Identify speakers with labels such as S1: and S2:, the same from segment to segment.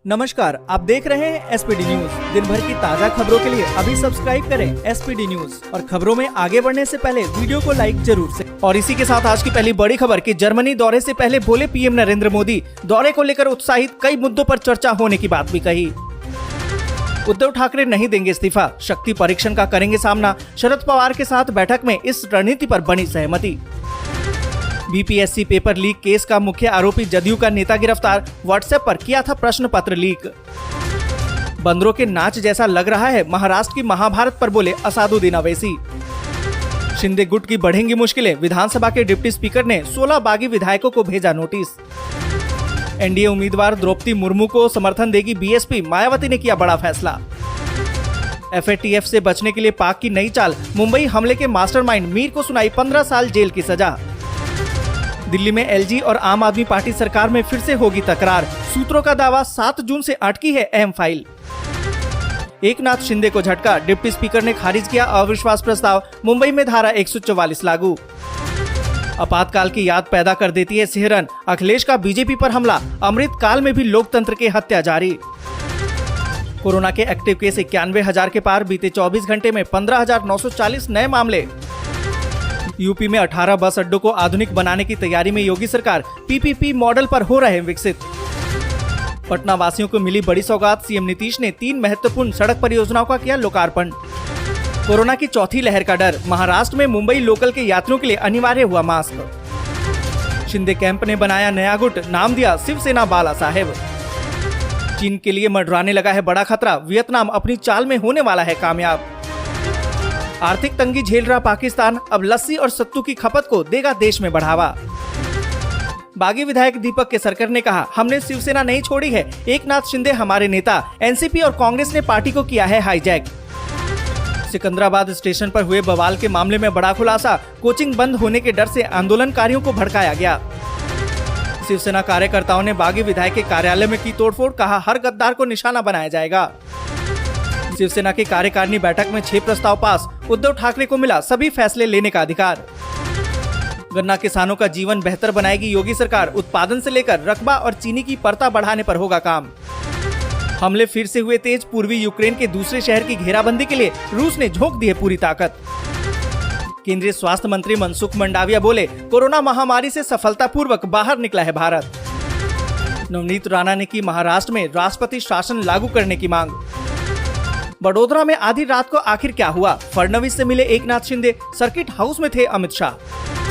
S1: नमस्कार, आप देख रहे हैं एसपीडी न्यूज। दिन भर की ताज़ा खबरों के लिए अभी सब्सक्राइब करें एसपीडी न्यूज और खबरों में आगे बढ़ने से पहले वीडियो को लाइक जरूर से। और इसी के साथ आज की पहली बड़ी खबर कि जर्मनी दौरे से पहले बोले पीएम नरेंद्र मोदी, दौरे को लेकर उत्साहित, कई मुद्दों पर चर्चा होने की बात भी कही। उद्धव ठाकरे नहीं देंगे इस्तीफा, शक्ति परीक्षण का करेंगे सामना, शरद पवार के साथ बैठक में इस रणनीति पर बनी सहमति। बीपीएससी पेपर लीक केस का मुख्य आरोपी जदयू का नेता गिरफ्तार, व्हाट्सएप पर किया था प्रश्न पत्र लीक। बंदरों के नाच जैसा लग रहा है, महाराष्ट्र की महाभारत पर बोले असादुद्दीन अवैसी। शिंदे गुट की बढ़ेंगी मुश्किलें, विधानसभा के डिप्टी स्पीकर ने 16 बागी विधायकों को भेजा नोटिस। एनडीए उम्मीदवार द्रौपदी मुर्मू को समर्थन देगी बीएसपी, मायावती ने किया बड़ा फैसला। एफएटीएफ से बचने के लिए पाक की नई चाल, मुंबई हमले के मास्टरमाइंड मीर को सुनाई 15 साल जेल की सजा। दिल्ली में एलजी और आम आदमी पार्टी सरकार में फिर से होगी तकरार, सूत्रों का दावा 7 जून से अटकी है अहम फाइल। एकनाथ शिंदे को झटका, डिप्टी स्पीकर ने खारिज किया अविश्वास प्रस्ताव, मुंबई में धारा 144 लागू। आपातकाल की याद पैदा कर देती है सिहरन, अखिलेश का बीजेपी पर हमला, अमृत काल में भी लोकतंत्र की हत्या जारी। कोरोना के एक्टिव केस 91,000 के पार, बीते 24 घंटे में 15,940 नए मामले। यूपी में 18 बस अड्डों को आधुनिक बनाने की तैयारी में योगी सरकार, पीपीपी मॉडल पर हो रहे विकसित। पटना वासियों को मिली बड़ी सौगात, सीएम नीतीश ने 3 महत्वपूर्ण सड़क परियोजनाओं का किया लोकार्पण। कोरोना की चौथी लहर का डर, महाराष्ट्र में मुंबई लोकल के यात्रियों के लिए अनिवार्य हुआ मास्क। शिंदे कैंप ने बनाया नया गुट, नाम दिया शिवसेना बाला साहेब। चीन के लिए मंडराने लगा है बड़ा खतरा, वियतनाम अपनी चाल में होने वाला है कामयाब। आर्थिक तंगी झेल रहा पाकिस्तान, अब लस्सी और सत्तू की खपत को देगा देश में बढ़ावा। बागी विधायक दीपक केसरकर ने कहा, हमने शिवसेना नहीं छोड़ी है, एकनाथ शिंदे हमारे नेता, एनसीपी और कांग्रेस ने पार्टी को किया है हाईजैक। सिकंदराबाद स्टेशन पर हुए बवाल के मामले में बड़ा खुलासा, कोचिंग बंद होने के डर से आंदोलनकारियों को भड़काया गया। शिवसेना कार्यकर्ताओं ने बागी विधायक के कार्यालय में की तोड़फोड़, कहा हर गद्दार को निशाना बनाया जाएगा। शिवसेना की कार्यकारिणी बैठक में 6 प्रस्ताव पास, उद्धव ठाकरे को मिला सभी फैसले लेने का अधिकार। गन्ना किसानों का जीवन बेहतर बनाएगी योगी सरकार, उत्पादन से लेकर रकबा और चीनी की परता बढ़ाने पर होगा काम। हमले फिर से हुए तेज, पूर्वी यूक्रेन के दूसरे शहर की घेराबंदी के लिए रूस ने झोंक दी है पूरी ताकत। केंद्रीय स्वास्थ्य मंत्री मनसुख मंडाविया बोले, कोरोना महामारी से सफलतापूर्वक बाहर निकला है भारत। नवनीत राणा ने की महाराष्ट्र में राष्ट्रपति शासन लागू करने की मांग। बड़ोदरा में आधी रात को आखिर क्या हुआ, फडणवीस से मिले एकनाथ शिंदे, सर्किट हाउस में थे अमित शाह।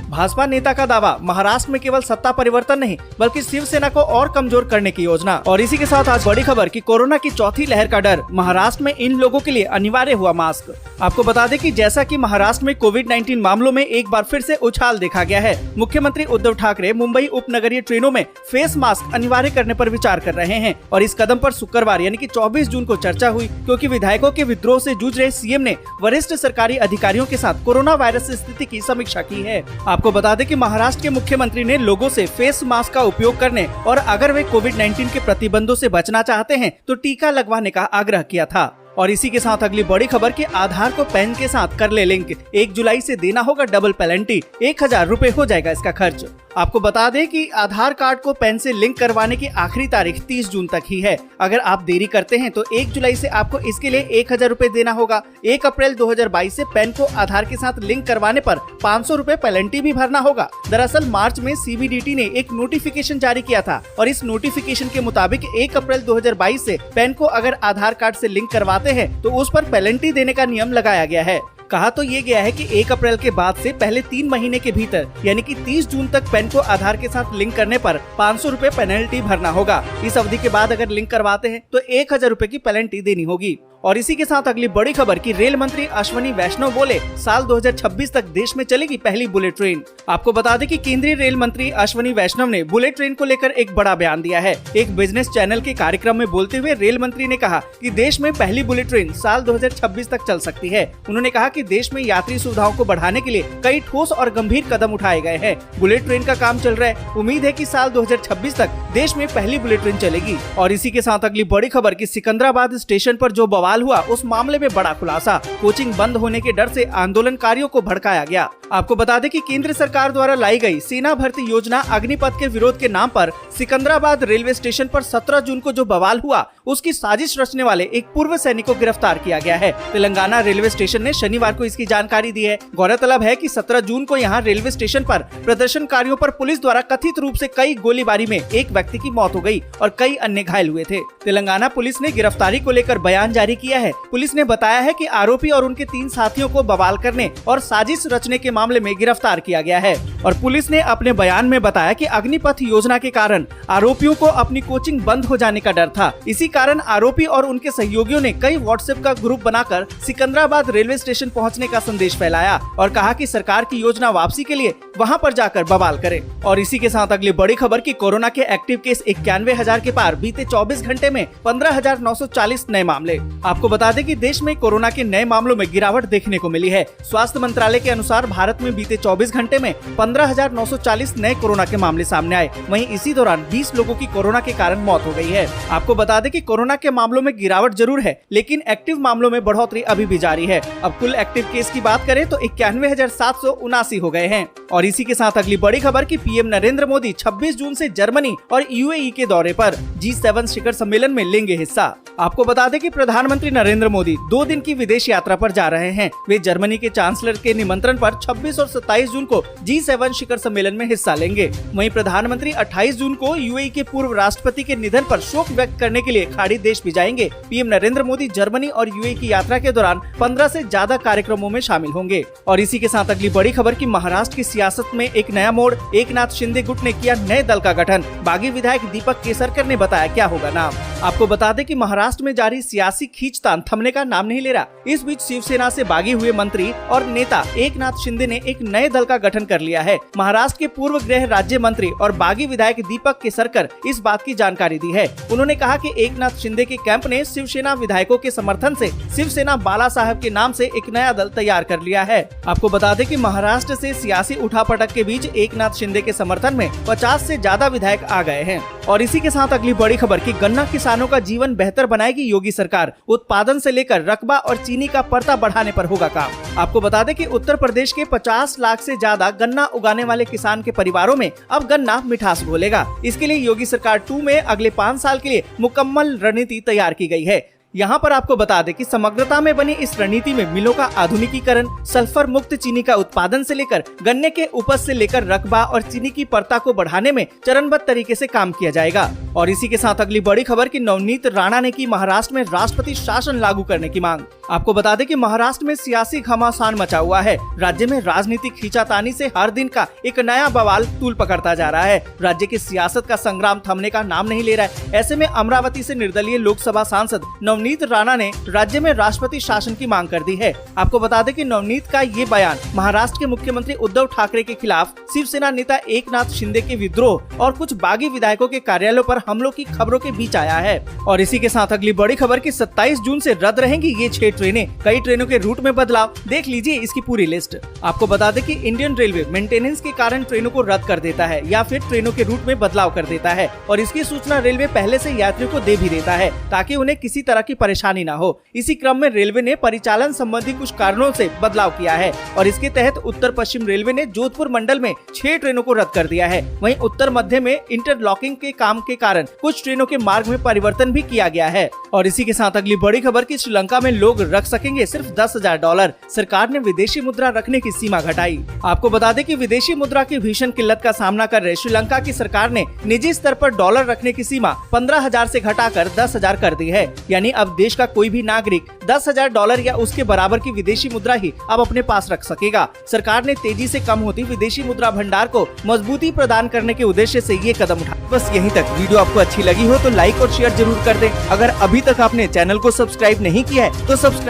S1: भाजपा नेता का दावा, महाराष्ट्र में केवल सत्ता परिवर्तन नहीं बल्कि शिवसेना को और कमजोर करने की योजना। और इसी के साथ आज बड़ी खबर कि कोरोना की चौथी लहर का डर, महाराष्ट्र में इन लोगों के लिए अनिवार्य हुआ मास्क। आपको बता दें कि जैसा कि महाराष्ट्र में कोविड-19 मामलों में एक बार फिर से उछाल देखा गया है, मुख्यमंत्री उद्धव ठाकरे मुंबई उपनगरीय ट्रेनों में फेस मास्क अनिवार्य करने पर विचार कर रहे हैं। और इस कदम पर शुक्रवार यानी कि 24 जून को चर्चा हुई, क्योंकि विधायकों के विद्रोह से जूझ रहे सीएम ने वरिष्ठ सरकारी अधिकारियों के साथ कोरोना वायरस स्थिति की समीक्षा की है। आपको बता दें कि महाराष्ट्र के मुख्यमंत्री ने लोगों से फेस मास्क का उपयोग करने और अगर वे कोविड-19 के प्रतिबंधों से बचना चाहते हैं तो टीका लगवाने का आग्रह किया था। और इसी के साथ अगली बड़ी खबर कि आधार को पैन के साथ कर ले लिंक, 1 जुलाई से देना होगा डबल पेनल्टी, 1000 रुपए हो जाएगा इसका खर्च। आपको बता दें कि आधार कार्ड को पैन से लिंक करवाने की आखिरी तारीख 30 जून तक ही है। अगर आप देरी करते हैं तो 1 जुलाई से आपको इसके लिए 1000 रुपए देना होगा। 1 अप्रैल 2022 से पैन को आधार के साथ लिंक करवाने पर 500 रुपए पेनल्टी भी भरना होगा। दरअसल मार्च में सीबीडीटी ने एक नोटिफिकेशन जारी किया था और इस नोटिफिकेशन के मुताबिक 1 अप्रैल 2022 से पैन को अगर आधार कार्ड से लिंक करवाते हैं तो उस पर पेनल्टी देने का नियम लगाया गया है। कहा तो ये गया है कि 1 अप्रैल के बाद से पहले 3 महीने के भीतर यानी कि 30 जून तक पैन को आधार के साथ लिंक करने पर 500 रुपए पेनल्टी भरना होगा। इस अवधि के बाद अगर लिंक करवाते हैं तो 1000 रुपए की पेनल्टी देनी होगी। और इसी के साथ अगली बड़ी खबर कि रेल मंत्री अश्विनी वैष्णव बोले, साल 2026 तक देश में चलेगी पहली बुलेट ट्रेन। आपको बता दें कि केंद्रीय रेल मंत्री अश्विनी वैष्णव ने बुलेट ट्रेन को लेकर एक बड़ा बयान दिया है। एक बिजनेस चैनल के कार्यक्रम में बोलते हुए रेल मंत्री ने कहा कि देश में पहली बुलेट ट्रेन साल 2026 तक चल सकती है। उन्होंने कहा कि देश में यात्री सुविधाओं को बढ़ाने के लिए कई ठोस और गंभीर कदम उठाए गए हैं। बुलेट ट्रेन का काम चल रहा है, उम्मीद है कि साल 2026 तक देश में पहली बुलेट ट्रेन चलेगी। और इसी के साथ अगली बड़ी खबर कि सिकंदराबाद स्टेशन पर जो बवाल बवाल हुआ उस मामले में बड़ा खुलासा। कोचिंग बंद होने के डर से आंदोलनकारियों को भड़काया गया। आपको बता दें कि केंद्र सरकार द्वारा लाई गई सेना भर्ती योजना अग्निपथ के विरोध के नाम पर सिकंदराबाद रेलवे स्टेशन पर 17 जून को जो बवाल हुआ उसकी साजिश रचने वाले एक पूर्व सैनिक को गिरफ्तार किया गया है। तेलंगाना रेलवे स्टेशन ने शनिवार को इसकी जानकारी दी है। गौरतलब है कि 17 जून को यहां रेलवे स्टेशन पर प्रदर्शनकारियों पर पुलिस द्वारा कथित रूप से कई गोलीबारी में एक व्यक्ति की मौत हो गई और कई अन्य घायल हुए थे। तेलंगाना पुलिस ने गिरफ्तारी को लेकर बयान जारी किया है। पुलिस ने बताया है कि आरोपी और उनके 3 साथियों को बवाल करने और साजिश रचने के मामले में गिरफ्तार किया गया है। और पुलिस ने अपने बयान में बताया कि अग्निपथ योजना के कारण आरोपियों को अपनी कोचिंग बंद हो जाने का डर था। इसी कारण आरोपी और उनके सहयोगियों ने कई व्हाट्सएप का ग्रुप बनाकर सिकंदराबाद रेलवे स्टेशन पहुंचने का संदेश फैलाया और कहा कि सरकार की योजना वापसी के लिए वहां पर जाकर बवाल करें। और इसी के साथ अगली बड़ी खबर की कोरोना के एक्टिव केस 91,000 के पार। बीते 24 घंटे में 15,940 नए मामले। आपको बता दें कि देश में कोरोना के नए मामलों में गिरावट देखने को मिली है। स्वास्थ्य मंत्रालय के अनुसार भारत में बीते 24 घंटे में 15,940 नए कोरोना के मामले सामने आए। वहीं इसी दौरान 20 लोगों की कोरोना के कारण मौत हो गई है। आपको बता दें कि कोरोना के मामलों में गिरावट जरूर है, लेकिन एक्टिव मामलों में बढ़ोतरी अभी भी जारी है। अब कुल एक्टिव केस की बात करें तो 91,779 हो गए हैं। और इसी के साथ अगली बड़ी खबर की पीएम नरेंद्र मोदी 26 जून से जर्मनी और यूएई के दौरे पर G7 शिखर सम्मेलन में लेंगे हिस्सा। आपको बता दें कि प्रधानमंत्री नरेंद्र मोदी 2 दिन की विदेश यात्रा पर जा रहे हैं। वे जर्मनी के चांसलर के निमंत्रण पर 26 और 27 जून को G7 शिखर सम्मेलन में हिस्सा लेंगे। वहीं प्रधानमंत्री 28 जून को यूएई के पूर्व राष्ट्रपति के निधन पर शोक व्यक्त करने के लिए खाड़ी देश भी जाएंगे। पीएम नरेंद्र मोदी जर्मनी और यूएई की यात्रा के दौरान 15 से ज्यादा कार्यक्रमों में शामिल होंगे। और इसी के साथ अगली बड़ी खबर की महाराष्ट्र की सियासत में एक नया मोड़। एकनाथ शिंदे गुट ने किया नए दल का गठन। बागी विधायक दीपक केसरकर ने बताया क्या होगा नाम। आपको बता दें कि महाराष्ट्र में जारी सियासी खींचतान थमने का नाम नहीं ले रहा। इस बीच शिवसेना से बागी हुए मंत्री और नेता एकनाथ शिंदे ने एक नए दल का गठन कर लिया है। महाराष्ट्र के पूर्व गृह राज्य मंत्री और बागी विधायक दीपक केसरकर इस बात की जानकारी दी है। उन्होंने कहा कि एकनाथ शिंदे के कैंप ने शिवसेना विधायकों के समर्थन से शिवसेना बाला साहब के नाम से एक नया दल तैयार कर लिया है। आपको बता दें कि महाराष्ट्र से सियासी उठापटक के बीच एकनाथ शिंदे के समर्थन में 50 से ज्यादा विधायक आ गए हैं। और इसी के साथ अगली बड़ी खबर की गन्ना किसानों का जीवन बेहतर बनाएगी योगी सरकार। उत्पादन से लेकर रकबा और चीनी का परता बढ़ाने पर होगा काम। आपको बता दें कि उत्तर प्रदेश के 50 लाख से ज्यादा गन्ना उगाने वाले किसान के परिवारों में अब गन्ना मिठास घोलेगा। इसके लिए योगी सरकार 2 में अगले 5 साल के लिए मुकम्मल रणनीति तैयार की गई है। यहाँ पर आपको बता दें कि समग्रता में बनी इस रणनीति में मिलों का आधुनिकीकरण, सल्फर मुक्त चीनी का उत्पादन से लेकर गन्ने के उपज से लेकर रकबा और चीनी की परता को बढ़ाने में चरणबद्ध तरीके से काम किया जाएगा। और इसी के साथ अगली बड़ी खबर की नवनीत राणा ने की महाराष्ट्र में राष्ट्रपति शासन लागू करने की मांग। आपको बता दें कि महाराष्ट्र में सियासी घमासान मचा हुआ है। राज्य में राजनीतिक खींचातानी से हर दिन का एक नया बवाल तूल पकड़ता जा रहा है। राज्य की सियासत का संग्राम थमने का नाम नहीं ले रहा है। ऐसे में अमरावती से निर्दलीय लोकसभा सांसद नवनीत राणा ने राज्य में राष्ट्रपति शासन की मांग कर दी है। आपको बता दें कि नवनीत का ये बयान महाराष्ट्र के मुख्यमंत्री उद्धव ठाकरे के खिलाफ शिवसेना नेता एकनाथ शिंदे के विद्रोह और कुछ बागी विधायकों के कार्यालयों पर हमलों की खबरों के बीच आया है। और इसी के साथ अगली बड़ी खबर की 27 जून से रद्द रहेंगी ये 6 ट्रेनें। कई ट्रेनों के रूट में बदलाव, देख लीजिए इसकी पूरी लिस्ट। आपको बता दें कि इंडियन रेलवे मेंटेनेंस के कारण ट्रेनों को रद्द कर देता है या फिर ट्रेनों के रूट में बदलाव कर देता है। और इसकी सूचना रेलवे पहले से यात्रियों को दे भी देता है ताकि उन्हें किसी तरह की परेशानी न हो। इसी क्रम में रेलवे ने परिचालन संबंधी कुछ कारणों से बदलाव किया है और इसके तहत उत्तर पश्चिम रेलवे ने जोधपुर मंडल में 6 ट्रेनों को रद्द कर दिया है। वहीं उत्तर मध्य में इंटरलॉकिंग के काम के कारण कुछ ट्रेनों के मार्ग में परिवर्तन भी किया गया है। और इसी के साथ अगली बड़ी खबर की श्रीलंका में लोग रख सकेंगे सिर्फ $10,000। सरकार ने विदेशी मुद्रा रखने की सीमा घटाई। आपको बता दें कि विदेशी मुद्रा की भीषण किल्लत का सामना कर रहे श्रीलंका की सरकार ने निजी स्तर पर डॉलर रखने की सीमा 15,000 से घटाकर 10,000 कर दी है। यानी अब देश का कोई भी नागरिक $10,000 या उसके बराबर की विदेशी मुद्रा ही अब अपने पास रख सकेगा। सरकार ने तेजी से कम होती विदेशी मुद्रा भंडार को मजबूती प्रदान करने के उद्देश्य से ये कदम उठाया। बस यहीं तक। वीडियो आपको अच्छी लगी हो तो लाइक और शेयर जरूर कर दें। अगर अभी तक आपने चैनल को सब्सक्राइब नहीं किया है तो सब्सक्राइब